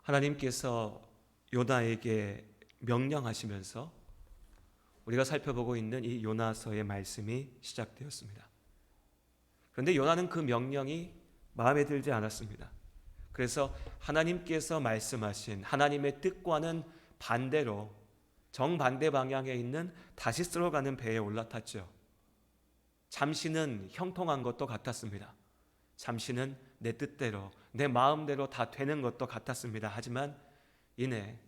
하나님께서 요나에게 명령하시면서 우리가 살펴보고 있는 이 요나서의 말씀이 시작되었습니다. 그런데 요나는 그 명령이 마음에 들지 않았습니다. 그래서 하나님께서 말씀하신 하나님의 뜻과는 반대로 정반대 방향에 있는 다시스로 가는 배에 올라탔죠. 잠시는 형통한 것도 같았습니다. 잠시는 내 뜻대로 내 마음대로 다 되는 것도 같았습니다. 하지만 이내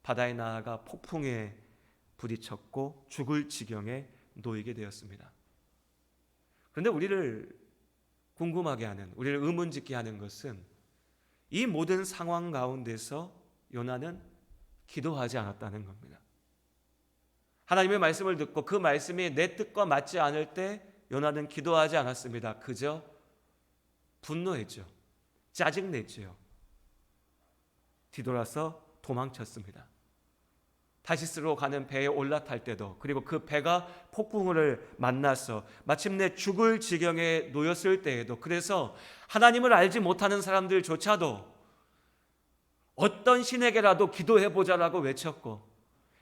바다에 나아가 폭풍에 부딪혔고 죽을 지경에 놓이게 되었습니다. 그런데 우리를 궁금하게 하는, 우리를 의문짓게 하는 것은 이 모든 상황 가운데서 요나는 기도하지 않았다는 겁니다. 하나님의 말씀을 듣고 그 말씀이 내 뜻과 맞지 않을 때 요나는 기도하지 않았습니다. 그저 분노했죠. 짜증냈죠. 뒤돌아서 도망쳤습니다. 다시스로 가는 배에 올라탈 때도, 그리고 그 배가 폭풍우를 만나서 마침내 죽을 지경에 놓였을 때에도, 그래서 하나님을 알지 못하는 사람들조차도 어떤 신에게라도 기도해보자라고 외쳤고,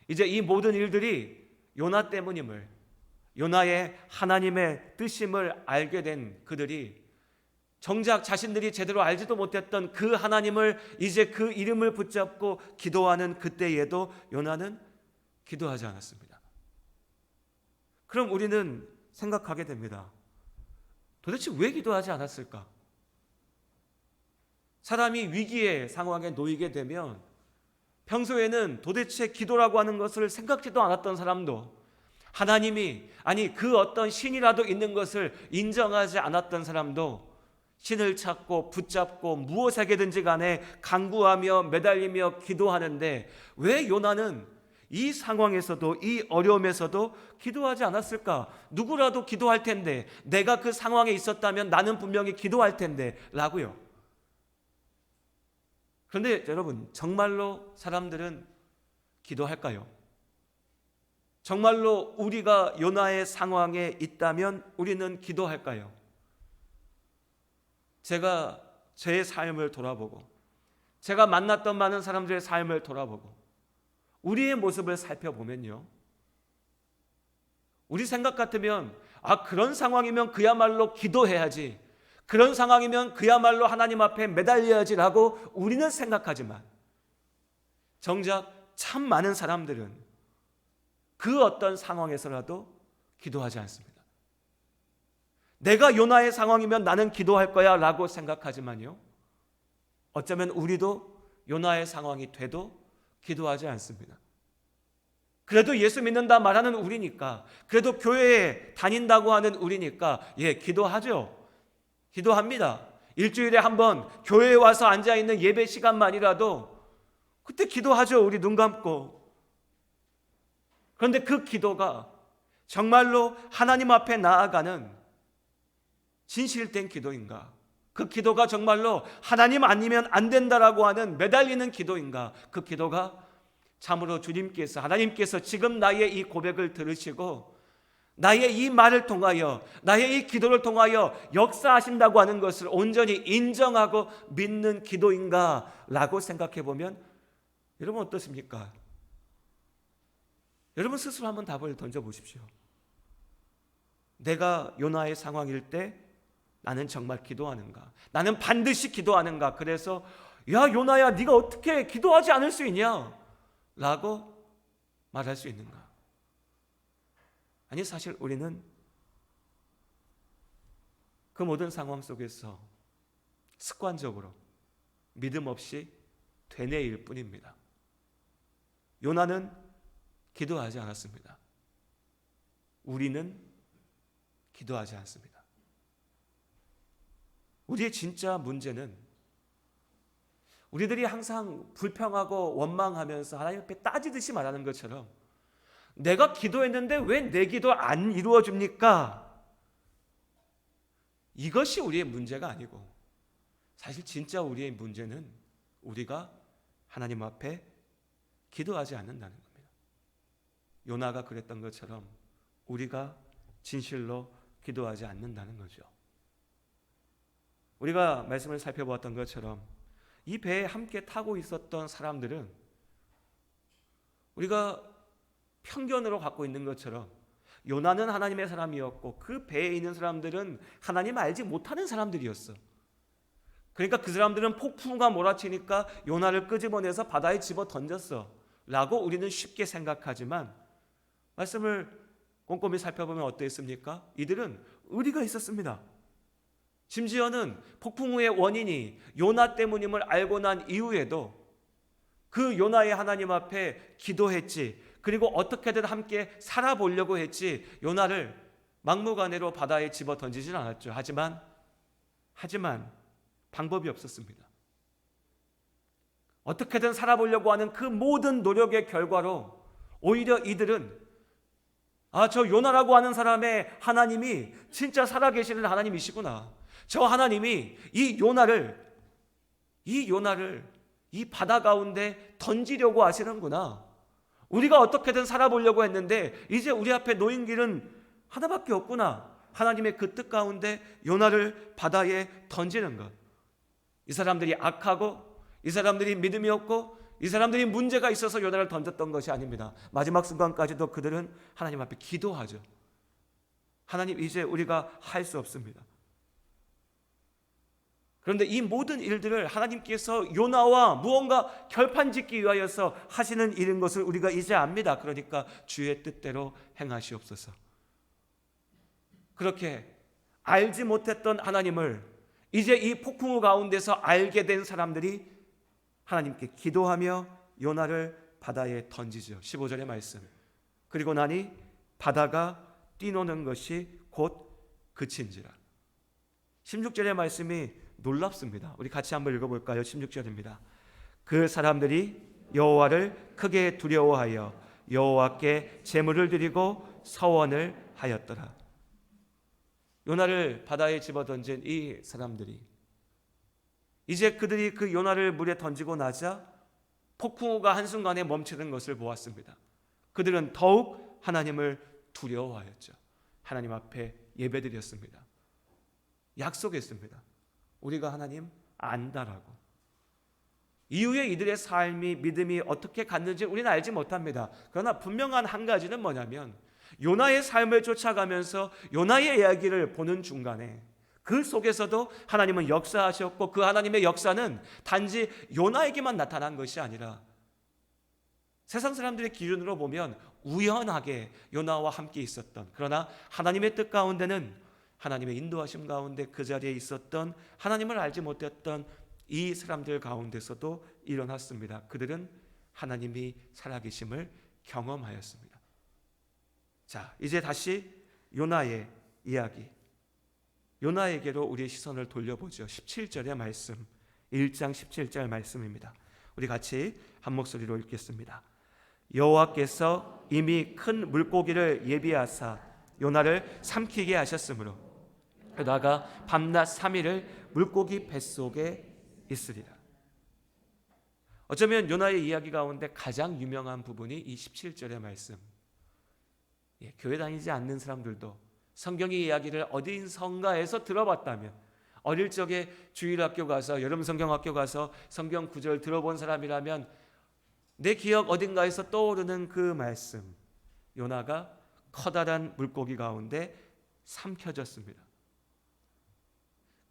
이제 이 모든 일들이 요나 때문임을, 요나의 하나님의 뜻임을 알게 된 그들이 정작 자신들이 제대로 알지도 못했던 그 하나님을 이제 그 이름을 붙잡고 기도하는 그때에도 요나는 기도하지 않았습니다. 그럼 우리는 생각하게 됩니다. 도대체 왜 기도하지 않았을까? 사람이 위기의 상황에 놓이게 되면 평소에는 도대체 기도라고 하는 것을 생각지도 않았던 사람도, 하나님이 아니 그 어떤 신이라도 있는 것을 인정하지 않았던 사람도 신을 찾고 붙잡고 무엇에게든지 간에 간구하며 매달리며 기도하는데 왜 요나는 이 상황에서도, 이 어려움에서도 기도하지 않았을까? 누구라도 기도할 텐데, 내가 그 상황에 있었다면 나는 분명히 기도할 텐데 라고요. 그런데 여러분, 정말로 사람들은 기도할까요? 정말로 우리가 요나의 상황에 있다면 우리는 기도할까요? 제가 제 삶을 돌아보고, 제가 만났던 많은 사람들의 삶을 돌아보고, 우리의 모습을 살펴보면요, 우리 생각 같으면 그런 상황이면 그야말로 기도해야지, 그런 상황이면 그야말로 하나님 앞에 매달려야지라고 우리는 생각하지만 정작 참 많은 사람들은 그 어떤 상황에서라도 기도하지 않습니다. 내가 요나의 상황이면 나는 기도할 거야 라고 생각하지만요, 어쩌면 우리도 요나의 상황이 돼도 기도하지 않습니다. 그래도 예수 믿는다 말하는 우리니까, 그래도 교회에 다닌다고 하는 우리니까 기도하죠. 기도합니다. 일주일에 한 번 교회에 와서 앉아있는 예배 시간만이라도 그때 기도하죠. 우리 눈 감고. 그런데 그 기도가 정말로 하나님 앞에 나아가는 진실된 기도인가? 그 기도가 정말로 하나님 아니면 안 된다라고 하는 매달리는 기도인가? 그 기도가 참으로 주님께서, 하나님께서 지금 나의 이 고백을 들으시고 나의 이 말을 통하여, 나의 이 기도를 통하여 역사하신다고 하는 것을 온전히 인정하고 믿는 기도인가? 라고 생각해 보면 여러분 어떻습니까? 여러분 스스로 한번 답을 던져보십시오. 내가 요나의 상황일 때 나는 정말 기도하는가? 나는 반드시 기도하는가? 그래서 야 요나야, 네가 어떻게 기도하지 않을 수 있냐? 라고 말할 수 있는가? 아니, 사실 우리는 그 모든 상황 속에서 습관적으로 믿음 없이 되뇌일 뿐입니다. 요나는 기도하지 않았습니다. 우리는 기도하지 않습니다. 우리의 진짜 문제는 우리들이 항상 불평하고 원망하면서 하나님 앞에 따지듯이 말하는 것처럼 내가 기도했는데 왜 내 기도 안 이루어집니까? 이것이 우리의 문제가 아니고, 사실 진짜 우리의 문제는 우리가 하나님 앞에 기도하지 않는다는 겁니다. 요나가 그랬던 것처럼 우리가 진실로 기도하지 않는다는 거죠. 우리가 말씀을 살펴보았던 것처럼 이 배에 함께 타고 있었던 사람들은 우리가 편견으로 갖고 있는 것처럼 요나는 하나님의 사람이었고 그 배에 있는 사람들은 하나님 알지 못하는 사람들이었어. 그러니까 그 사람들은 폭풍우가 몰아치니까 요나를 끄집어내서 바다에 집어 던졌어 라고 우리는 쉽게 생각하지만 말씀을 꼼꼼히 살펴보면 어땠습니까? 이들은 의리가 있었습니다. 심지어는 폭풍우의 원인이 요나 때문임을 알고 난 이후에도 그 요나의 하나님 앞에 기도했지. 그리고 어떻게든 함께 살아보려고 했지. 요나를 막무가내로 바다에 집어 던지진 않았죠. 하지만 방법이 없었습니다. 어떻게든 살아보려고 하는 그 모든 노력의 결과로 오히려 이들은 저 요나라고 하는 사람의 하나님이 진짜 살아계시는 하나님이시구나. 저 하나님이 이 요나를 이 바다 가운데 던지려고 하시는구나. 우리가 어떻게든 살아보려고 했는데 이제 우리 앞에 놓인 길은 하나밖에 없구나. 하나님의 그 뜻 가운데 요나를 바다에 던지는 것. 이 사람들이 악하고 이 사람들이 믿음이 없고 이 사람들이 문제가 있어서 요나를 던졌던 것이 아닙니다. 마지막 순간까지도 그들은 하나님 앞에 기도하죠. 하나님, 이제 우리가 할 수 없습니다. 그런데 이 모든 일들을 하나님께서 요나와 무언가 결판짓기 위하여서 하시는 일인 것을 우리가 이제 압니다. 그러니까 주의 뜻대로 행하시옵소서. 그렇게 알지 못했던 하나님을 이제 이 폭풍우 가운데서 알게 된 사람들이 하나님께 기도하며 요나를 바다에 던지죠. 15절의 말씀. 그리고 나니 바다가 뛰노는 것이 곧 그친지라. 16절의 말씀이 놀랍습니다. 우리 같이 한번 읽어볼까요? 16절입니다. 그 사람들이 여호와를 크게 두려워하여 여호와께 제물을 드리고 서원을 하였더라. 요나를 바다에 집어던진 이 사람들이 이제 그들이 그 요나를 물에 던지고 나자 폭풍우가 한순간에 멈추는 것을 보았습니다. 그들은 더욱 하나님을 두려워하였죠. 하나님 앞에 예배드렸습니다. 약속했습니다. 우리가 하나님 안다라고. 이후에 이들의 삶이 믿음이 어떻게 갔는지 우리는 알지 못합니다. 그러나 분명한 한 가지는 뭐냐면 요나의 삶을 쫓아가면서 요나의 이야기를 보는 중간에 그 속에서도 하나님은 역사하셨고 그 하나님의 역사는 단지 요나에게만 나타난 것이 아니라 세상 사람들의 기준으로 보면 우연하게 요나와 함께 있었던, 그러나 하나님의 뜻 가운데는 하나님의 인도하심 가운데 그 자리에 있었던 하나님을 알지 못했던 이 사람들 가운데서도 일어났습니다. 그들은 하나님이 살아계심을 경험하였습니다. 자, 이제 다시 요나의 이야기, 요나에게로 우리의 시선을 돌려보죠. 17절의 말씀, 1장 17절 말씀입니다. 우리 같이 한 목소리로 읽겠습니다. 여호와께서 이미 큰 물고기를 예비하사 요나를 삼키게 하셨으므로 그다가 밤낮 3일을 물고기 뱃속에 있으리라. 어쩌면 요나의 이야기 가운데 가장 유명한 부분이 이 17절의 말씀. 교회 다니지 않는 사람들도 성경의 이야기를 어딘선가에서 들어봤다면, 어릴 적에 주일학교 가서 여름 성경학교 가서 성경 구절 들어본 사람이라면 내 기억 어딘가에서 떠오르는 그 말씀, 요나가 커다란 물고기 가운데 삼켜졌습니다.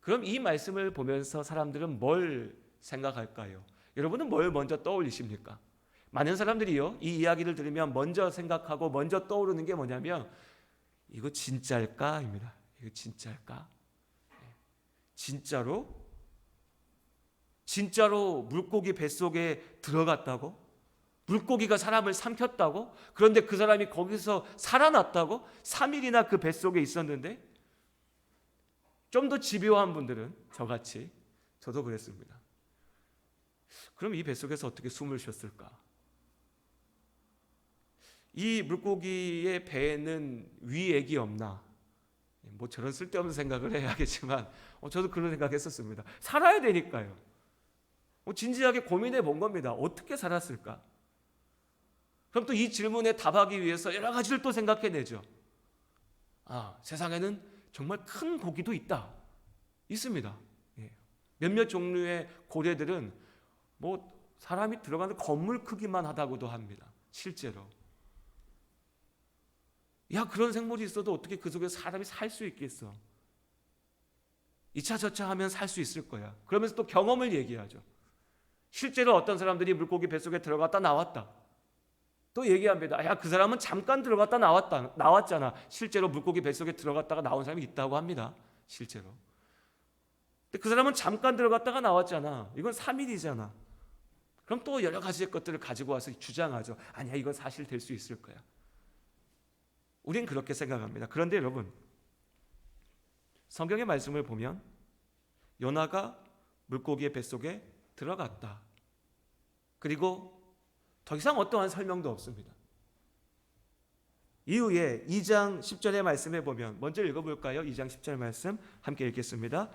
그럼 이 말씀을 보면서 사람들은 뭘 생각할까요? 여러분은 뭘 먼저 떠올리십니까? 많은 사람들이요, 이 이야기를 들으면 먼저 생각하고 먼저 떠오르는 게 뭐냐면 이거 진짜일까? 입니다. 이거 진짜일까? 진짜로 물고기 뱃속에 들어갔다고? 물고기가 사람을 삼켰다고? 그런데 그 사람이 거기서 살아났다고? 3일이나 그 뱃속에 있었는데? 좀 더 집요한 분들은 저같이, 저도 그랬습니다. 그럼 이 뱃속에서 어떻게 숨을 쉬었을까? 이 물고기의 배에는 위액이 없나? 뭐 저런 쓸데없는 생각을 해야겠지만 저도 그런 생각했었습니다. 살아야 되니까요. 진지하게 고민해 본 겁니다. 어떻게 살았을까? 그럼 또 이 질문에 답하기 위해서 여러 가지를 또 생각해내죠. 세상에는 정말 큰 고기도 있습니다. 몇몇 종류의 고래들은 뭐 사람이 들어가는 건물 크기만 하다고도 합니다. 실제로. 야, 그런 생물이 있어도 어떻게 그 속에서 사람이 살 수 있겠어? 이차 저차 하면 살 수 있을 거야. 그러면서 또 경험을 얘기하죠. 실제로 어떤 사람들이 물고기 뱃속에 들어갔다 나왔다. 또 얘기합니다. 야, 그 사람은 잠깐 들어갔다 나왔잖아. 실제로 물고기 뱃속에 들어갔다가 나온 사람이 있다고 합니다. 실제로. 근데 그 사람은 잠깐 들어갔다가 나왔잖아. 이건 3일이잖아. 그럼 또 여러 가지의 것들을 가지고 와서 주장하죠. 아니야, 이건 사실 될 수 있을 거야. 우린 그렇게 생각합니다. 그런데 여러분, 성경의 말씀을 보면 요나가 물고기의 뱃속에 들어갔다. 그리고 더 이상 어떠한 설명도 없습니다. 이후에 2장 10절의 말씀에 보면, 먼저 읽어볼까요? 2장 10절 말씀 함께 읽겠습니다.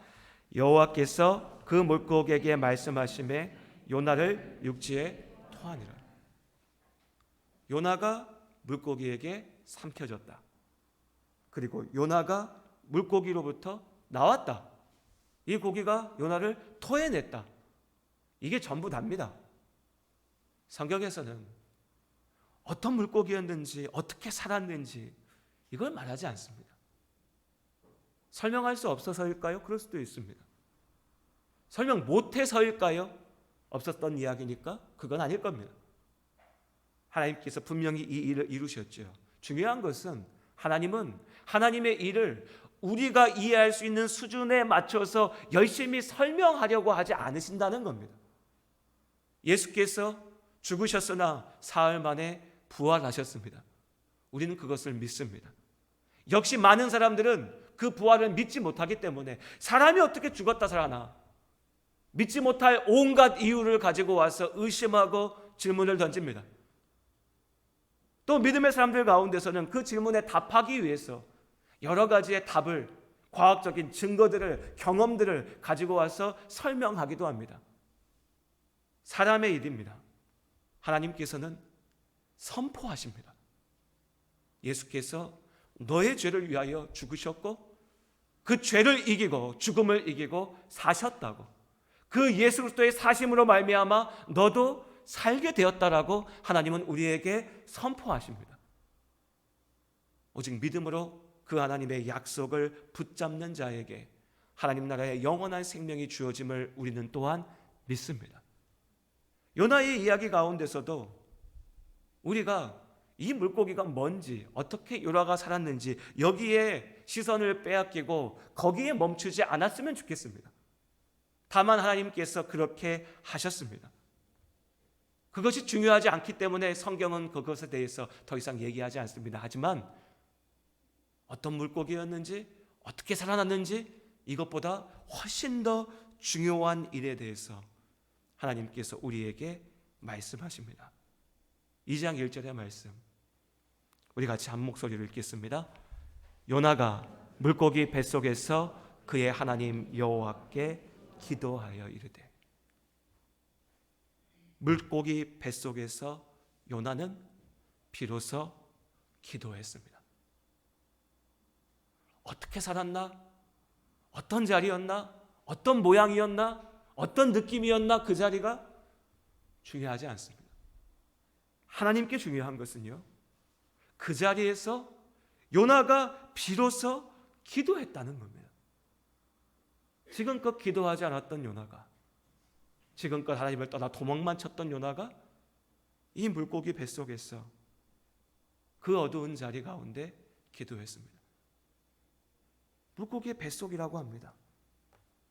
여호와께서 그 물고기에게 말씀하시매 요나를 육지에 토하니라. 요나가 물고기에게 삼켜졌다. 그리고 요나가 물고기로부터 나왔다. 이 고기가 요나를 토해냈다. 이게 전부 답니다. 성경에서는 어떤 물고기였는지, 어떻게 살았는지 이걸 말하지 않습니다. 설명할 수 없어서일까요? 그럴 수도 있습니다. 설명 못해서일까요? 없었던 이야기니까? 그건 아닐 겁니다. 하나님께서 분명히 이 일을 이루셨죠. 중요한 것은 하나님은 하나님의 일을 우리가 이해할 수 있는 수준에 맞춰서 열심히 설명하려고 하지 않으신다는 겁니다. 예수께서 죽으셨으나 사흘 만에 부활하셨습니다. 우리는 그것을 믿습니다. 역시 많은 사람들은 그 부활을 믿지 못하기 때문에 사람이 어떻게 죽었다 살아나? 믿지 못할 온갖 이유를 가지고 와서 의심하고 질문을 던집니다. 또 믿음의 사람들 가운데서는 그 질문에 답하기 위해서 여러 가지의 답을, 과학적인 증거들을, 경험들을 가지고 와서 설명하기도 합니다. 사람의 일입니다. 하나님께서는 선포하십니다. 예수께서 너의 죄를 위하여 죽으셨고 그 죄를 이기고 죽음을 이기고 사셨다고, 그 예수 그리스도의 사심으로 말미암아 너도 살게 되었다라고 하나님은 우리에게 선포하십니다. 오직 믿음으로 그 하나님의 약속을 붙잡는 자에게 하나님 나라의 영원한 생명이 주어짐을 우리는 또한 믿습니다. 요나의 이야기 가운데서도 우리가 이 물고기가 뭔지, 어떻게 요나가 살았는지 여기에 시선을 빼앗기고 거기에 멈추지 않았으면 좋겠습니다. 다만 하나님께서 그렇게 하셨습니다. 그것이 중요하지 않기 때문에 성경은 그것에 대해서 더 이상 얘기하지 않습니다. 하지만 어떤 물고기였는지, 어떻게 살아났는지 이것보다 훨씬 더 중요한 일에 대해서 하나님께서 우리에게 말씀하십니다. 2장 1절의 말씀 우리 같이 한 목소리로 읽겠습니다. 요나가 물고기 뱃속에서 그의 하나님 여호와께 기도하여 이르되. 물고기 뱃속에서 요나는 비로소 기도했습니다. 어떻게 살았나? 어떤 자리였나? 어떤 모양이었나? 어떤 느낌이었나? 그 자리가 중요하지 않습니다. 하나님께 중요한 것은요, 그 자리에서 요나가 비로소 기도했다는 겁니다. 지금껏 기도하지 않았던 요나가, 지금껏 하나님을 떠나 도망만 쳤던 요나가 이 물고기 뱃속에서 그 어두운 자리 가운데 기도했습니다. 물고기의 뱃속이라고 합니다.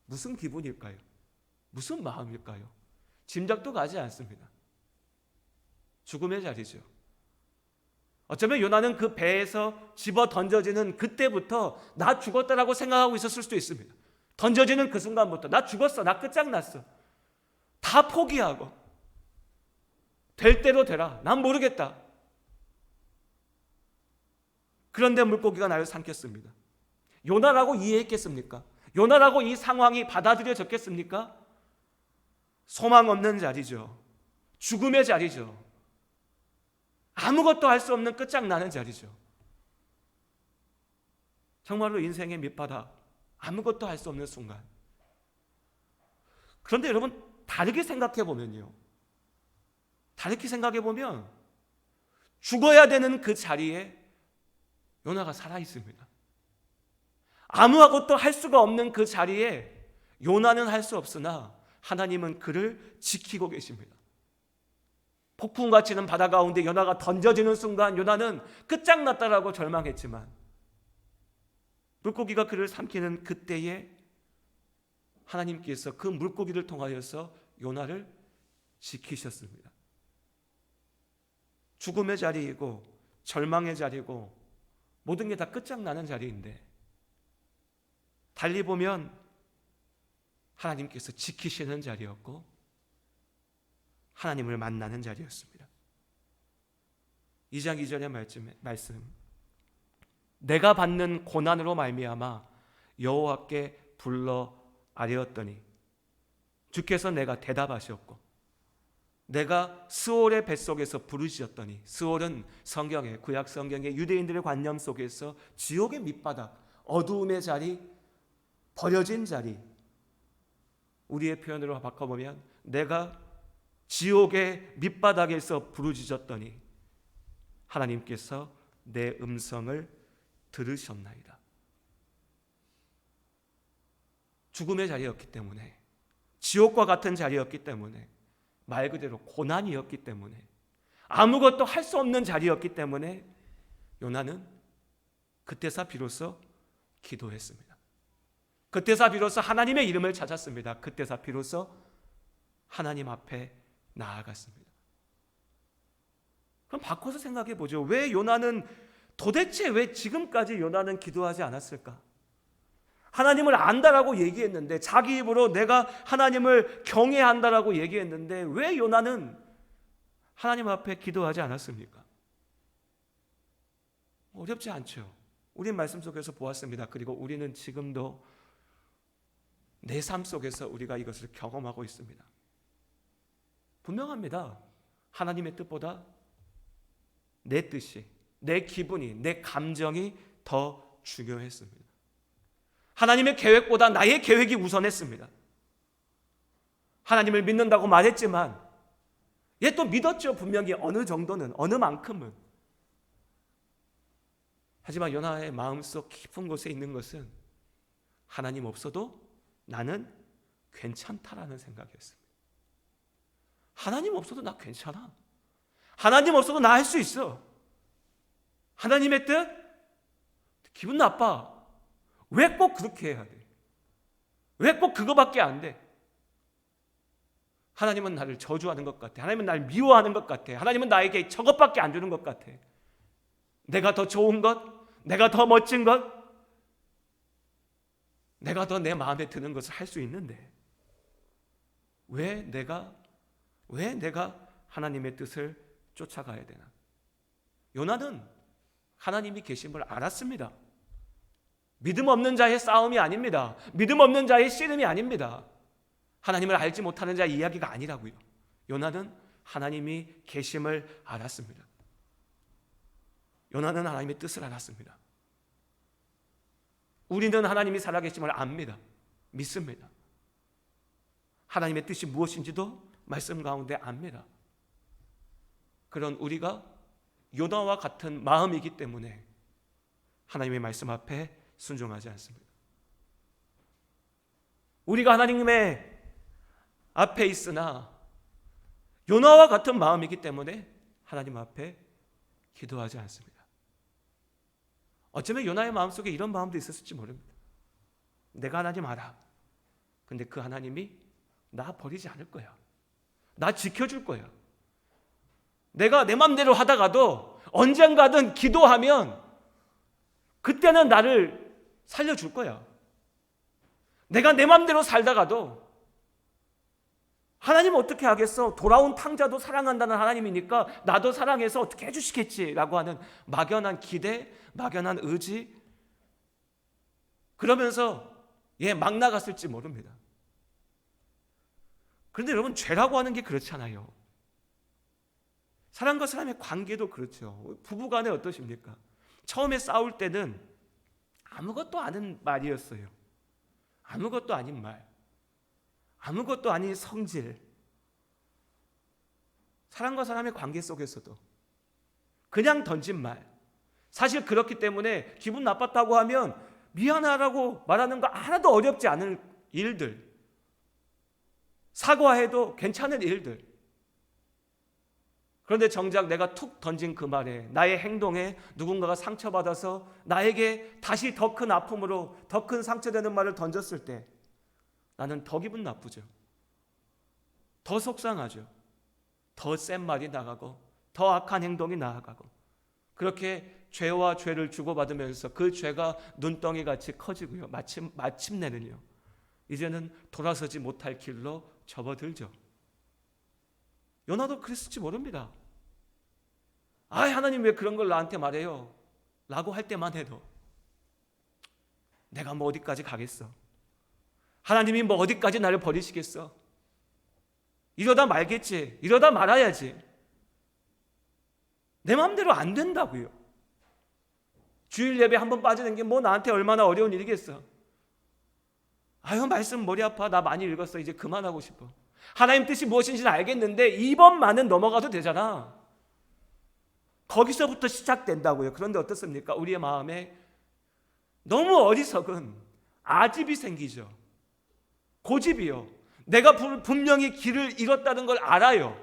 무슨 기분일까요? 무슨 마음일까요? 짐작도 가지 않습니다. 죽음의 자리죠. 어쩌면 요나는 그 배에서 집어 던져지는 그때부터 나 죽었다라고 생각하고 있었을 수도 있습니다. 던져지는 그 순간부터 나 죽었어, 나 끝장났어, 다 포기하고 될 대로 되라, 난 모르겠다. 그런데 물고기가 나를 삼켰습니다. 요나라고 이해했겠습니까? 요나라고 이 상황이 받아들여졌겠습니까? 소망 없는 자리죠. 죽음의 자리죠. 아무것도 할 수 없는 끝장나는 자리죠. 정말로 인생의 밑바닥, 아무것도 할 수 없는 순간. 그런데 여러분 다르게 생각해 보면요. 다르게 생각해 보면 죽어야 되는 그 자리에 요나가 살아 있습니다. 아무것도 할 수가 없는 그 자리에 요나는 할 수 없으나 하나님은 그를 지키고 계십니다. 폭풍과 치는 바다 가운데 요나가 던져지는 순간 요나는 끝장났다라고 절망했지만 물고기가 그를 삼키는 그때에 하나님께서 그 물고기를 통하여서 요나를 지키셨습니다. 죽음의 자리이고 절망의 자리고 모든 게 다 끝장나는 자리인데 달리 보면 하나님께서 지키시는 자리였고 하나님을 만나는 자리였습니다. 2장 2절의 말씀 내가 받는 고난으로 말미암아 여호와께 불러 아뢰었더니 주께서 내가 대답하셨고 내가 스올의 뱃속에서 부르짖었더니 스올은 성경의 구약 성경의 유대인들의 관념 속에서 지옥의 밑바닥 어두움의 자리 버려진 자리 우리의 표현으로 바꿔보면 내가 지옥의 밑바닥에서 부르짖었더니 하나님께서 내 음성을 들으셨나이다. 죽음의 자리였기 때문에 지옥과 같은 자리였기 때문에 말 그대로 고난이었기 때문에 아무것도 할 수 없는 자리였기 때문에 요나는 그때서 비로소 기도했습니다. 그때서 비로소 하나님의 이름을 찾았습니다. 그때서 비로소 하나님 앞에 나아갔습니다. 그럼 바꿔서 생각해 보죠. 왜 요나는 도대체 왜 지금까지 요나는 기도하지 않았을까? 하나님을 안다라고 얘기했는데 자기 입으로 내가 하나님을 경외한다라고 얘기했는데 왜 요나는 하나님 앞에 기도하지 않았습니까? 어렵지 않죠. 우린 말씀 속에서 보았습니다. 그리고 우리는 지금도 내 삶 속에서 우리가 이것을 경험하고 있습니다. 분명합니다. 하나님의 뜻보다 내 뜻이, 내 기분이, 내 감정이 더 중요했습니다. 하나님의 계획보다 나의 계획이 우선했습니다. 하나님을 믿는다고 말했지만 얘 또 믿었죠. 분명히 어느 정도는, 어느 만큼은. 하지만 요나의 마음속 깊은 곳에 있는 것은 하나님 없어도 나는 괜찮다라는 생각이었습니다. 하나님 없어도 나 괜찮아. 하나님 없어도 나 할 수 있어. 하나님의 뜻? 기분 나빠. 왜 꼭 그렇게 해야 돼? 왜 꼭 그거밖에 안 돼? 하나님은 나를 저주하는 것 같아. 하나님은 나를 미워하는 것 같아. 하나님은 나에게 저것밖에 안 주는 것 같아. 내가 더 좋은 것, 내가 더 멋진 것, 내가 더 내 마음에 드는 것을 할 수 있는데 왜 내가 하나님의 뜻을 쫓아가야 되나? 요나는 하나님이 계심을 알았습니다. 믿음 없는 자의 싸움이 아닙니다. 믿음 없는 자의 씨름이 아닙니다. 하나님을 알지 못하는 자의 이야기가 아니라고요. 요나는 하나님이 계심을 알았습니다. 요나는 하나님의 뜻을 알았습니다. 우리는 하나님이 살아계심을 압니다. 믿습니다. 하나님의 뜻이 무엇인지도 말씀 가운데 압니다. 그런 우리가 요나와 같은 마음이기 때문에 하나님의 말씀 앞에 순종하지 않습니다. 우리가 하나님의 앞에 있으나 요나와 같은 마음이기 때문에 하나님 앞에 기도하지 않습니다. 어쩌면 요나의 마음속에 이런 마음도 있었을지 모릅니다. 내가 하나님 알아. 근데 그 하나님이 나 버리지 않을 거야. 나 지켜줄 거야. 내가 내 맘대로 하다가도 언젠가든 기도하면 그때는 나를 살려줄 거야. 내가 내 맘대로 살다가도 하나님 어떻게 하겠어? 돌아온 탕자도 사랑한다는 하나님이니까 나도 사랑해서 어떻게 해주시겠지라고 하는 막연한 기대, 막연한 의지, 그러면서 막 나갔을지 모릅니다. 그런데 여러분, 죄라고 하는 게 그렇잖아요. 사람과 사람의 관계도 그렇죠. 부부간에 어떠십니까? 처음에 싸울 때는 아무것도 아닌 말이었어요. 아무것도 아닌 말. 아무것도 아닌 성질, 사람과 사람의 관계 속에서도 그냥 던진 말, 사실 그렇기 때문에 기분 나빴다고 하면 미안하라고 말하는 거 하나도 어렵지 않은 일들, 사과해도 괜찮은 일들. 그런데 정작 내가 툭 던진 그 말에, 나의 행동에 누군가가 상처받아서 나에게 다시 더 큰 아픔으로 더 큰 상처되는 말을 던졌을 때 나는 더 기분 나쁘죠. 더 속상하죠. 더 센 말이 나가고 더 악한 행동이 나아가고, 그렇게 죄와 죄를 주고받으면서 그 죄가 눈덩이같이 커지고요. 마침내는요, 이제는 돌아서지 못할 길로 접어들죠. 요나도 그랬을지 모릅니다. 하나님 왜 그런 걸 나한테 말해요? 라고 할 때만 해도 내가 뭐 어디까지 가겠어? 하나님이 뭐 어디까지 나를 버리시겠어? 이러다 말겠지. 이러다 말아야지. 내 마음대로 안 된다고요. 주일 예배 한번 빠지는 게 뭐 나한테 얼마나 어려운 일이겠어. 말씀 머리 아파. 나 많이 읽었어. 이제 그만하고 싶어. 하나님 뜻이 무엇인지는 알겠는데 2번만은 넘어가도 되잖아. 거기서부터 시작된다고요. 그런데 어떻습니까? 우리의 마음에 너무 어리석은 아집이 생기죠. 고집이요. 내가 분명히 길을 잃었다는 걸 알아요.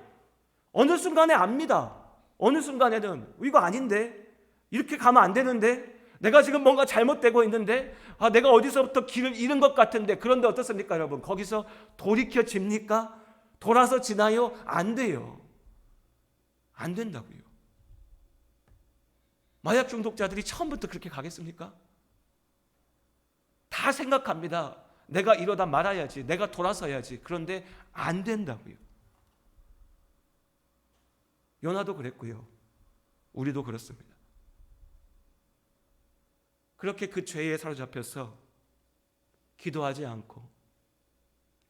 어느 순간에 압니다. 어느 순간에는 이거 아닌데, 이렇게 가면 안 되는데, 내가 지금 뭔가 잘못되고 있는데, 내가 어디서부터 길을 잃은 것 같은데. 그런데 어떻습니까 여러분? 거기서 돌이켜집니까? 돌아서 지나요? 안 돼요. 안 된다고요. 마약 중독자들이 처음부터 그렇게 가겠습니까? 다 생각합니다. 내가 이러다 말아야지, 내가 돌아서야지. 그런데 안 된다고요. 요나도 그랬고요. 우리도 그렇습니다. 그렇게 그 죄에 사로잡혀서 기도하지 않고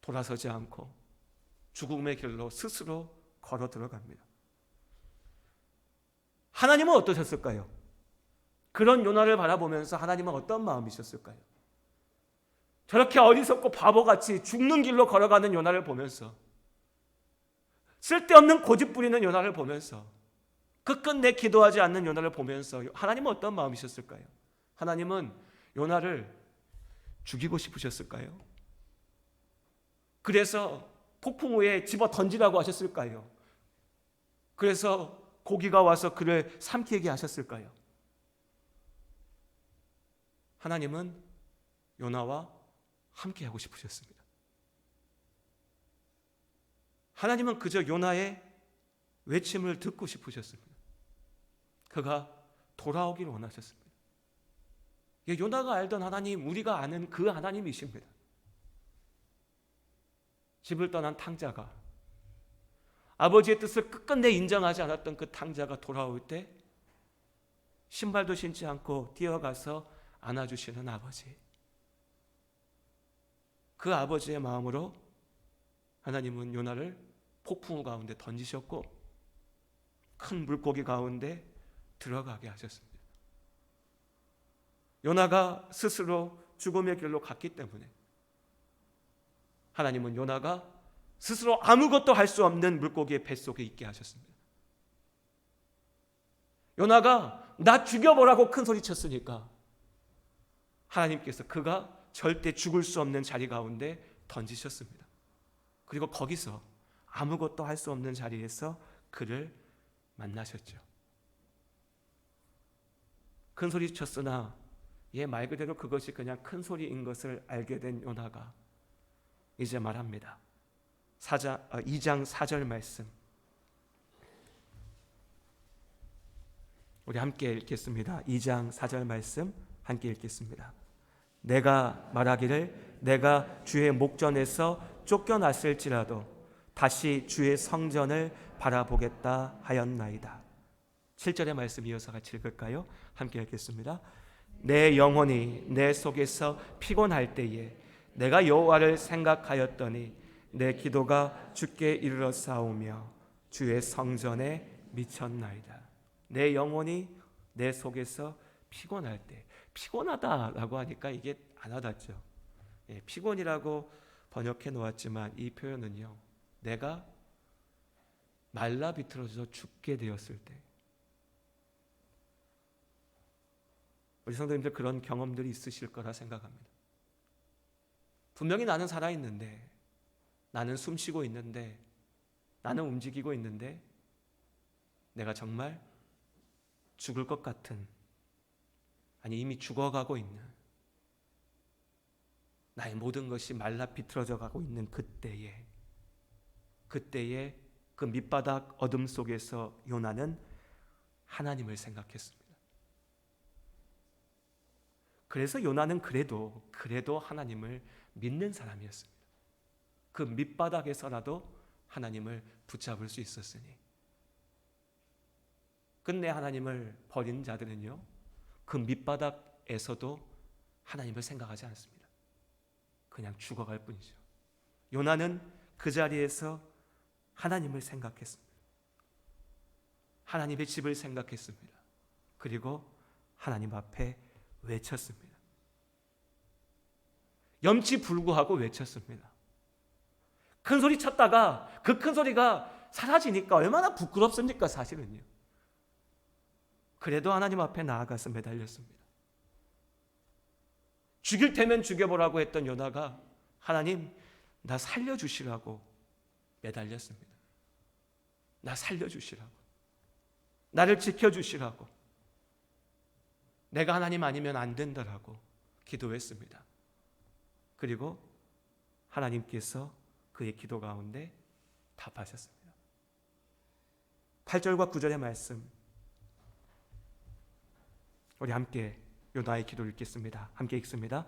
돌아서지 않고 죽음의 길로 스스로 걸어 들어갑니다. 하나님은 어떠셨을까요? 그런 요나를 바라보면서 하나님은 어떤 마음이셨을까요? 저렇게 어리석고 바보같이 죽는 길로 걸어가는 요나를 보면서, 쓸데없는 고집 부리는 요나를 보면서, 끝끝내 기도하지 않는 요나를 보면서 하나님은 어떤 마음이셨을까요? 하나님은 요나를 죽이고 싶으셨을까요? 그래서 폭풍 우에 집어 던지라고 하셨을까요? 그래서 고기가 와서 그를 삼키게 하셨을까요? 하나님은 요나와 함께 하고 싶으셨습니다. 하나님은 그저 요나의 외침을 듣고 싶으셨습니다. 그가 돌아오길 원하셨습니다. 요나가 알던 하나님, 우리가 아는 그 하나님이십니다. 집을 떠난 탕자가, 아버지의 뜻을 끝끝내 인정하지 않았던 그 탕자가 돌아올 때 신발도 신지 않고 뛰어가서 안아주시는 아버지, 그 아버지의 마음으로 하나님은 요나를 폭풍우 가운데 던지셨고 큰 물고기 가운데 들어가게 하셨습니다. 요나가 스스로 죽음의 길로 갔기 때문에 하나님은 요나가 스스로 아무것도 할 수 없는 물고기의 뱃속에 있게 하셨습니다. 요나가 나 죽여보라고 큰 소리 쳤으니까 하나님께서 그가 절대 죽을 수 없는 자리 가운데 던지셨습니다. 그리고 거기서 아무것도 할 수 없는 자리에서 그를 만나셨죠. 큰 소리 쳤으나 말 그대로 그것이 그냥 큰 소리인 것을 알게 된 요나가 이제 말합니다. 2장 4절 말씀 우리 함께 읽겠습니다. 2장 4절 말씀 함께 읽겠습니다. 내가 말하기를 내가 주의 목전에서 쫓겨났을지라도 다시 주의 성전을 바라보겠다 하였나이다. 7절의 말씀 이어서 같이 읽을까요? 함께 읽겠습니다. 내 영혼이 내 속에서 피곤할 때에 내가 여호와를 생각하였더니 내 기도가 주께 이르렀사오며 주의 성전에 미쳤나이다. 내 영혼이 내 속에서 피곤할 때, 피곤하다라고 하니까 이게 안 와닿죠. 피곤이라고 번역해 놓았지만 이 표현은요, 내가 말라 비틀어져 죽게 되었을 때, 우리 성도님들 그런 경험들이 있으실 거라 생각합니다. 분명히 나는 살아있는데, 나는 숨쉬고 있는데, 나는 움직이고 있는데, 내가 정말 죽을 것 같은, 아니 이미 죽어가고 있는, 나의 모든 것이 말라 비틀어져 가고 있는 그때에 그 밑바닥 어둠 속에서 요나는 하나님을 생각했습니다. 그래서 요나는 그래도 하나님을 믿는 사람이었습니다. 그 밑바닥에서라도 하나님을 붙잡을 수 있었으니. 끝내 하나님을 버린 자들은요, 그 밑바닥에서도 하나님을 생각하지 않습니다. 그냥 죽어갈 뿐이죠. 요나는 그 자리에서 하나님을 생각했습니다. 하나님의 집을 생각했습니다. 그리고 하나님 앞에 외쳤습니다. 염치불구하고 외쳤습니다. 큰 소리 쳤다가 그 큰 소리가 사라지니까 얼마나 부끄럽습니까, 사실은요. 그래도 하나님 앞에 나아가서 매달렸습니다. 죽일 테면 죽여보라고 했던 요나가 하나님, 나 살려주시라고 매달렸습니다. 나 살려주시라고, 나를 지켜주시라고, 내가 하나님 아니면 안 된다라고 기도했습니다. 그리고 하나님께서 그의 기도 가운데 답하셨습니다. 8절과 9절의 말씀, 우리 함께 요나의 기도를 읽겠습니다. 함께 읽습니다.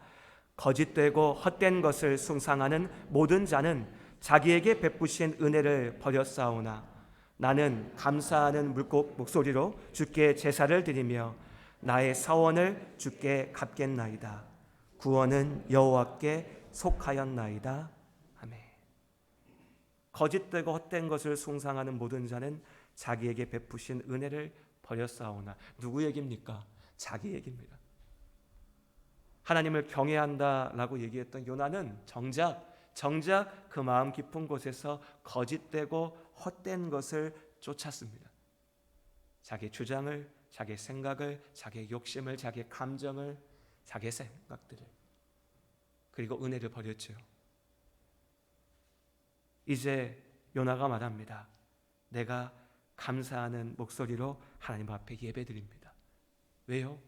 거짓되고 헛된 것을 숭상하는 모든 자는 자기에게 베푸신 은혜를 버렸사오나 나는 감사하는 목소리로 주께 제사를 드리며 나의 사원을 주께 갚겠나이다. 구원은 여호와께 속하였나이다. 아멘. 거짓되고 헛된 것을 숭상하는 모든 자는 자기에게 베푸신 은혜를 버렸사오나. 누구 얘기입니까? 자기 얘기입니다. 하나님을 경외한다라고 얘기했던 요나는 정작 그 마음 깊은 곳에서 거짓되고 헛된 것을 쫓았습니다. 자기 주장을, 자기 생각을, 자기 욕심을, 자기 감정을, 자기 생각들을, 그리고 은혜를 버렸죠. 이제 요나가 말합니다. 내가 감사하는 목소리로 하나님 앞에 예배드립니다. 왜요?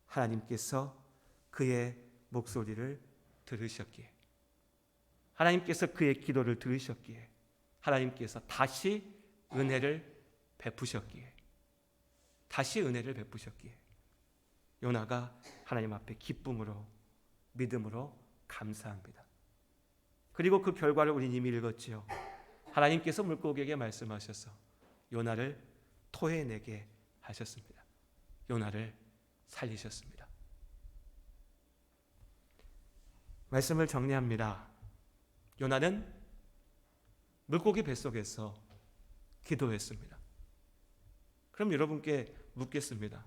하나님께서 그의 목소리를 들으셨기에, 하나님께서 그의 기도를 들으셨기에, 하나님께서 다시 은혜를 베푸셨기에, 요나가 하나님 앞에 기쁨으로, 믿음으로 감사합니다. 그리고 그 결과를 우리는 이미 읽었지요. 하나님께서 물고기에게 말씀하셔서 요나를 토해내게 하셨습니다. 요나를 살리셨습니다. 말씀을 정리합니다. 요나는 물고기 뱃속에서 기도했습니다. 그럼 여러분께 묻겠습니다.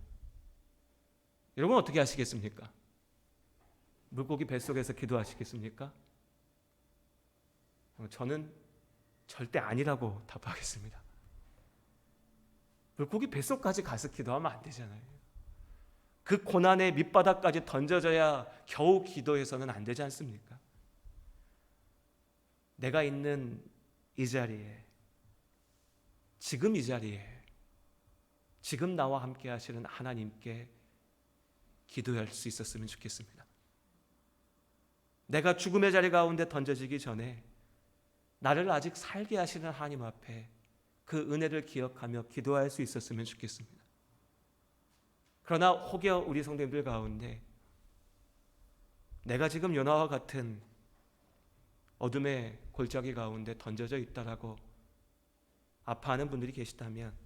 여러분 어떻게 하시겠습니까? 물고기 뱃속에서 기도하시겠습니까? 저는 절대 아니라고 답하겠습니다. 물고기 뱃속까지 가서 기도하면 안 되잖아요. 그 고난의 밑바닥까지 던져져야 겨우 기도해서는 안 되지 않습니까? 내가 있는 이 자리에, 지금 이 자리에, 지금 나와 함께 하시는 하나님께 기도할 수 있었으면 좋겠습니다. 내가 죽음의 자리 가운데 던져지기 전에 나를 아직 살게 하시는 하나님 앞에 그 은혜를 기억하며 기도할 수 있었으면 좋겠습니다. 그러나 혹여 우리 성도님들 가운데 내가 지금 요나와 같은 어둠의 골짜기 가운데 던져져 있다라고 아파하는 분들이 계시다면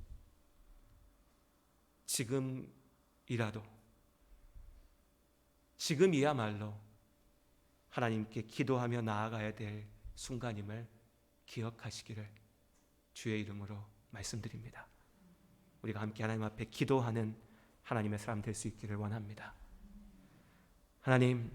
지금이야말로 하나님께 기도하며 나아가야 될 순간임을 기억하시기를 주의 이름으로 말씀드립니다. 우리가 함께 하나님 앞에 기도하는 하나님의 사람 될 수 있기를 원합니다. 하나님,